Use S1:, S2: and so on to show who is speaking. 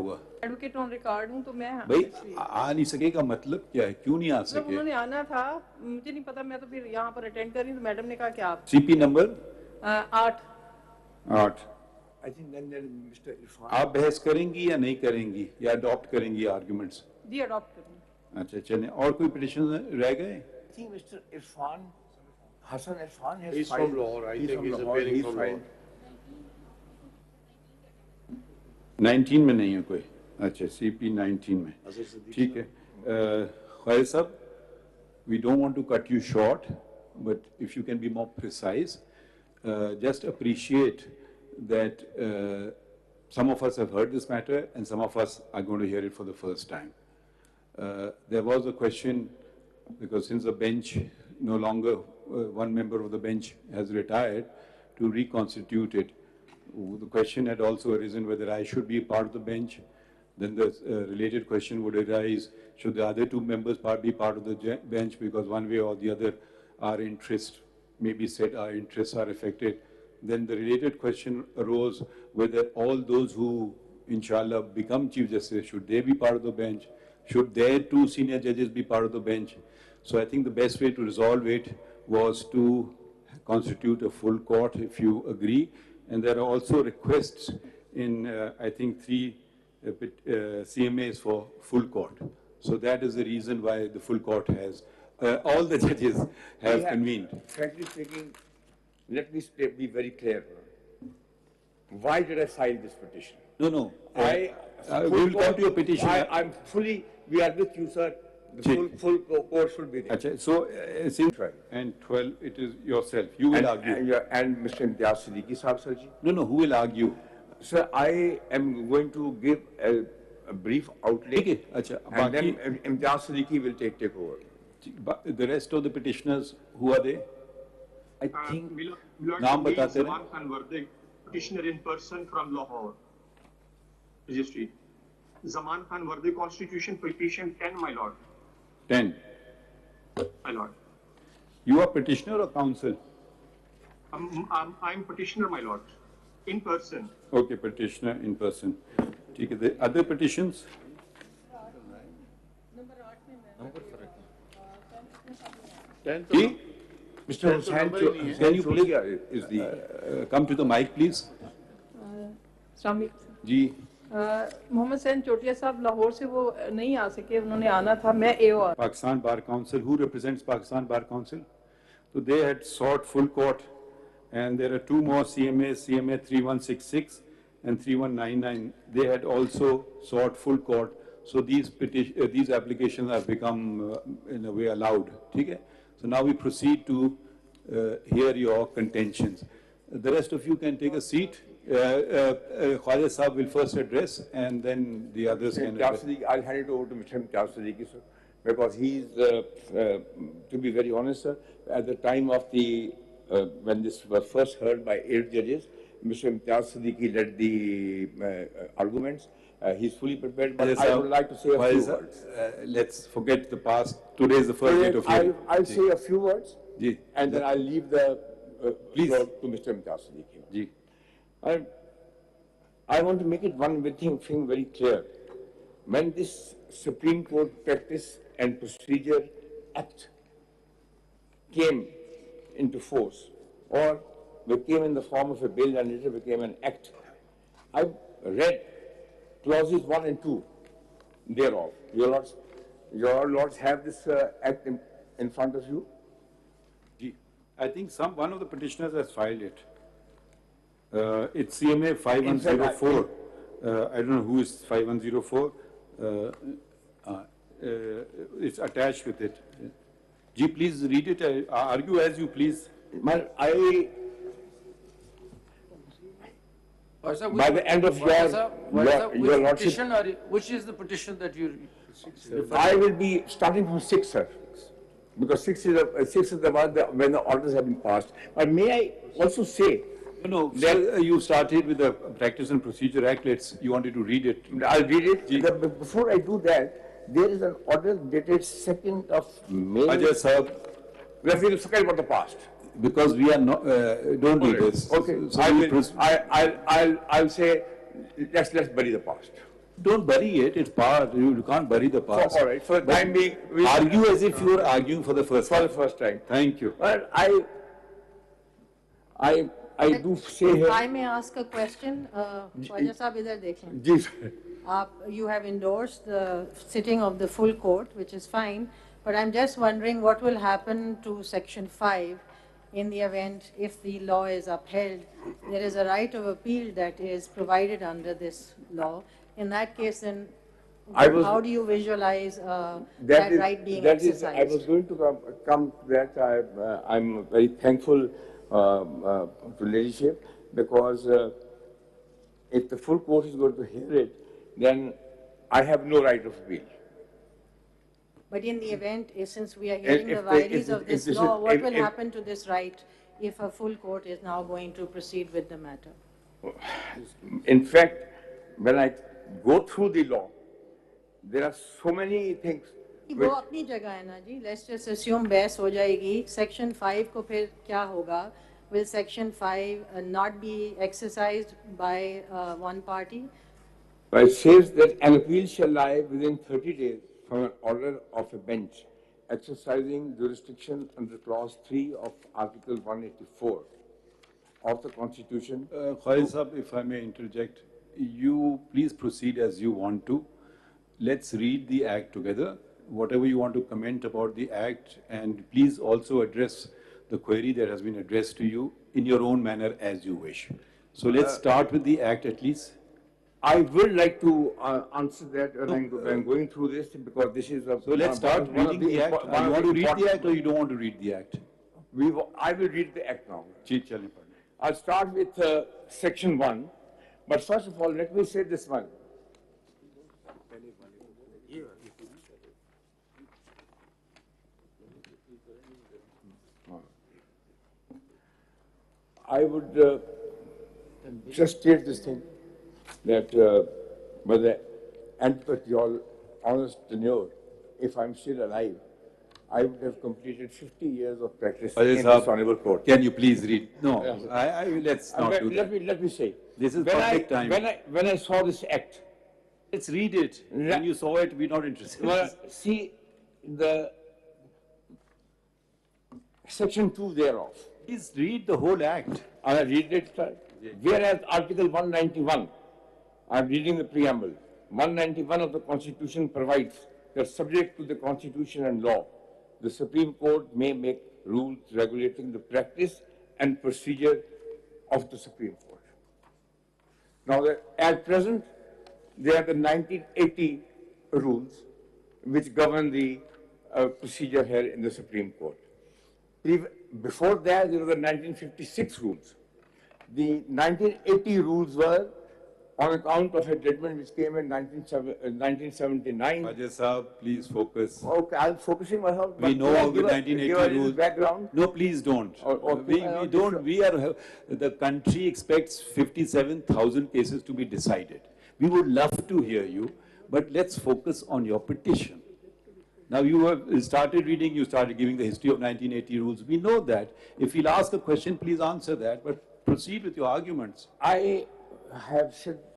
S1: हुआ
S2: advocate on record हूँ तो मैं
S1: भाई आ नहीं सकेगा मतलब क्या है, क्यों नहीं आ
S2: मतलब
S1: सके?
S2: उन्होंने आना था, मुझे नहीं पता, मैं तो फिर यहाँ पर अटेंड कर रही हूँ तो मैडम ने कहा कि आप
S1: CP number
S2: 8
S3: I think then Mr. Irfan.
S1: आप बहस करेंगी या नहीं करेंगी या अडॉप्ट करेंगी आर्गुमेंट्स?
S2: जी अडॉप्ट करूँगी।
S1: अच्छा चलें, और कोई पिटिशन रह गए?
S3: I think Mr. Irfan, Hassan Irfan has
S4: He's
S3: filed.
S4: from Lahore. I think he's
S3: Lahore.
S4: appearing
S3: He
S4: from
S3: filed.
S4: Lahore.
S1: 19 में नहीं है कोई? अच्छा सीपी 19 में, ठीक है। Khwaja Sahab, we don't want to cut you short, but if you can be more precise, just appreciate that some of us have heard this matter and some of us are going to hear it for the first time. There was a question, because since the bench no longer, one member of the bench has retired, to reconstitute it. The question had also arisen whether I should be part of the bench. Then the related question would arise, should the other two members be part of the bench, because one way or the other our interests, maybe said our interests are affected. Then the related question arose whether all those who, inshallah, become Chief Justice, should they be part of the bench? Should their two senior judges be part of the bench? So I think the best way to resolve it was to constitute a full court, if you agree. And there are also requests in, I think, 3 CMAs for full court. So that is the reason why the full court has, all the judges have convened.
S3: Frankly speaking, let me be very clear. Why did I file this petition?
S1: No. We will come to your petition.
S3: I'm fully, we are with you, sir. The full court should be there.
S1: Achha, so, since and 12, it is yourself. You will argue.
S3: And Mr. Imtiaz Siddiqui Sahab, sir ji.
S1: No, who will argue?
S3: Sir, I am going to give a brief outlay.
S1: Okay. Achha,
S3: and then Imtiaz Siddiqui will take over.
S1: The rest of the petitioners, who are they?
S3: I think
S1: Naam batate rahe.
S5: Zaman Khan Vardik, petitioner in person from Lahore. Registry. Zaman Khan Vardik Constitution petition 10, my lord.
S1: 10.
S5: My lord.
S1: You are petitioner or counsel?
S5: I'm petitioner, my lord. In person.
S1: Okay, petitioner in person. Okay, the other petitions?
S3: Mr. Hussain,
S1: can you please come to the mic, please? जी
S2: मोहम्मद सैन चोटिया साहब लाहौर से वो नहीं आ सके, उन्होंने आना था, मैं AO.
S1: Pakistan Bar Council, who represents Pakistan Bar Council? So they had sought full court, and there are 2 more CMAs, CMA 3166 and 3199. They had also sought full court. So these applications have become, in a way, allowed. Okay? So now we proceed to hear your contentions. The rest of you can take a seat. Khwaja Sahab will first address, and then the others can address.
S3: I'll hand it over to Mr. Imtiaz Siddiqui, sir, because he's, to be very honest, sir, at the time of the, when this was first heard by 8 judges, Mr. Imtiaz Siddiqui led the arguments. He's fully prepared, but I would like to say a few words.
S1: Let's forget the past. Today is the first date of hearing.
S3: I'll say a few words, and then I'll leave the floor to Mr. Imtiaz Siddiqui. I want to make it one thing very clear. When this Supreme Court Practice and Procedure Act came into force, or became in the form of a bill and later became an act, I read clauses 1 and 2 thereof. Your lords have this act in front of you?
S1: I think one of the petitioners has filed it. It's CMA 5104. I don't know who is 5104. It's attached with it. Ji, please read it. Argue as you please.
S3: By the end of your lordship,
S4: Which is the petition that you?
S3: I will be starting from 6, sir, because 6 is the one when the orders have been passed. But may I also say?
S1: No, you started with the Practice and Procedure Act. You wanted to read it.
S3: I'll read it. Before I do that, there is an order dated 2nd of May.
S1: Ajay Sahab,
S3: we have to forget about the past.
S1: Because we are not, don't do this.
S3: Okay,
S1: so
S3: I'll say, let's bury the past.
S1: Don't bury it. It's past. You can't bury the past.
S3: All right. For the time being,
S1: Argue as if you are arguing for the first time.
S3: for the first time.
S1: Thank you.
S3: Well, I do say
S6: If
S3: here.
S6: I may ask a question, Khwaja Sahab, idhar dekhen.
S3: Ji,
S6: You have endorsed the sitting of the full court, which is fine, but I'm just wondering what will happen to Section 5 in the event if the law is upheld. There is a right of appeal that is provided under this law. In that case, then how do you visualize that right being exercised?
S3: I was going to come to that. I'm very thankful to leadership because if the full court is going to hear it, then I have no right of appeal.
S6: But in the event, since we are hearing the
S3: if
S6: vagaries of
S3: this
S6: this law, what will
S3: if-
S6: happen to this right if a full court is now going to proceed with the matter?
S3: In fact, when I go through the law, there are so many things.
S6: वो अपनी जगह है ना जी. Let's just assume बहस हो जाएगी. Section 5 को फिर क्या होगा? Will Section 5 not be exercised by one party?
S3: It says that an appeal shall lie within 30 days from an order of a bench exercising jurisdiction under Clause 3 of Article 184 of the Constitution.
S1: Khawaja Sahab, if I may interject, you please proceed as you want to. Let's read the Act together. Whatever you want to comment about the Act, and please also address the query that has been addressed to you in your own manner as you wish. So let's start with the Act at least.
S3: I would like to answer that when I'm going through this because this is a...
S1: So let's start reading the Act. You want to read the Act or you don't want to read the Act?
S3: I will read the Act now.
S1: Chale.
S3: I'll start with Section 1. But first of all, let me say this one. I would just state this thing, that by the end of your honest tenure, if I'm still alive, I would have completed 50 years of practice in this honorable court.
S1: Can you please read? No, let's not do that.
S3: Let me say.
S1: This is public time.
S3: When I saw this act,
S1: Let's read it. When you saw it, we're not interested.
S3: well, see the Section 2 thereof.
S1: Please read the whole Act.
S3: I read it, sir. Whereas Article 191, I'm reading the preamble, 191 of the Constitution provides that subject to the Constitution and law, the Supreme Court may make rules regulating the practice and procedure of the Supreme Court. Now, at present, there are the 1980 rules which govern the procedure here in the Supreme Court. Before that, there were the 1956 rules. The 1980 rules were on account of a judgment which came in 1979.
S1: Khawaja Sahab, please focus.
S3: Okay, I'm focusing myself.
S1: We know
S3: I'll
S1: the
S3: give
S1: 1980 rules.
S3: Background.
S1: No, please don't. The country expects 57,000 cases to be decided. We would love to hear you, but let's focus on your petition. Now you have started reading, you started giving the history of 1980 rules. We know that. If we'll ask a question, please answer that, but proceed with your arguments.
S3: I have said